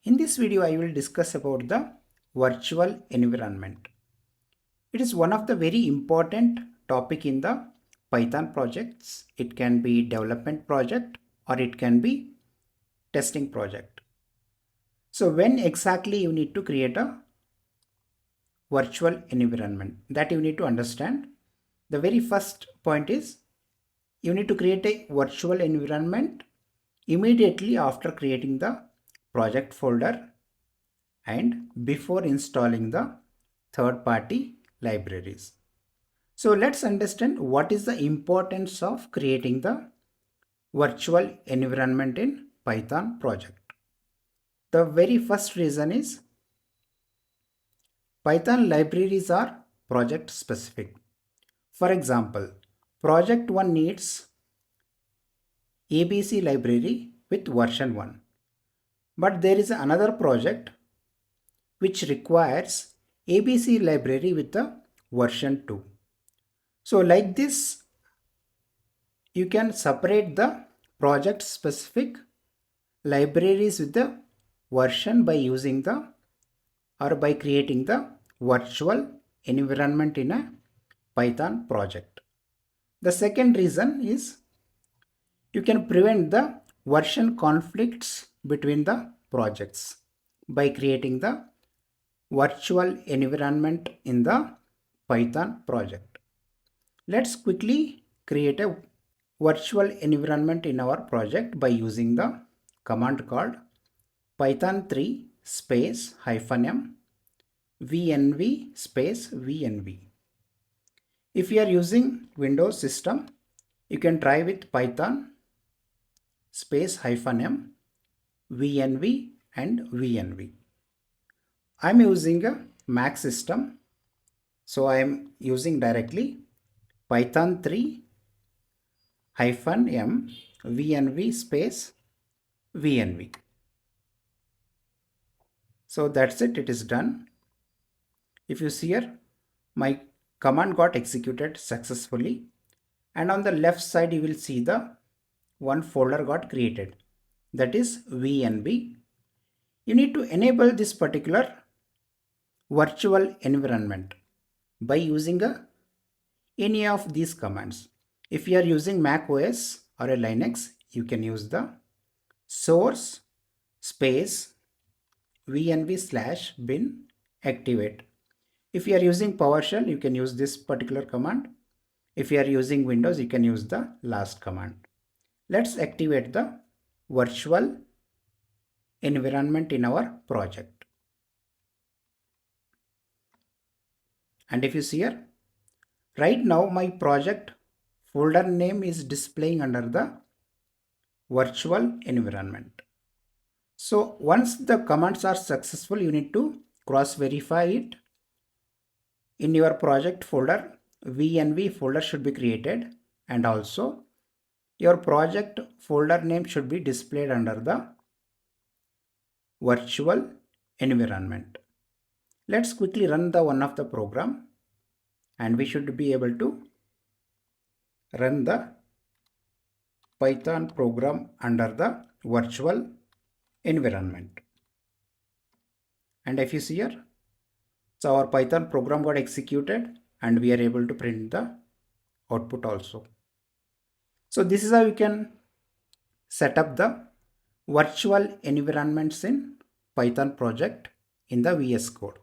In this video, I will discuss about the virtual environment. It is one of the very important topic in the Python projects. It can be development project or it can be testing project. So when exactly you need to create a virtual environment, that you need to understand. The very first point is you need to create a virtual environment immediately after creating the project folder and before installing the third-party libraries. So let's understand what is the importance of creating the virtual environment in Python project. The very first reason is Python libraries are project specific. For example, project 1 needs ABC library with version 1. But there is another project which requires ABC library with the version 2. So like this, you can separate the project specific libraries with the version by using the or by creating the virtual environment in a Python project. The second reason is you can prevent the version conflicts between the projects by creating the virtual environment in the Python project. Let's quickly create a virtual environment in our project by using the command called python 3 space -m VNV space VNV. If you are using Windows system, you can try with python space -m VNV and VNV. I'm using a Mac system, so I am using directly python 3 -m VNV space VNV. So that's it, it is done. If you see here, my command got executed successfully, and on the left side you will see the one folder got created, that is VNV. You need to enable this particular virtual environment by using any of these commands. If you are using Mac OS or a Linux, you can use the source space VNV/bin activate. If you are using PowerShell, you can use this particular command. If you are using Windows, you can use the last command. Let's activate the virtual environment in our project. And if you see here, right now my project folder name is displaying under the virtual environment. So once the commands are successful, you need to cross verify it. In your project folder, VNV folder should be created, and also your project folder name should be displayed under the virtual environment. Let's quickly run the one of the program, and we should be able to run the Python program under the virtual environment. And if you see here, so our Python program got executed and we are able to print the output also. So this is how you can set up the virtual environments in Python project in the VS Code.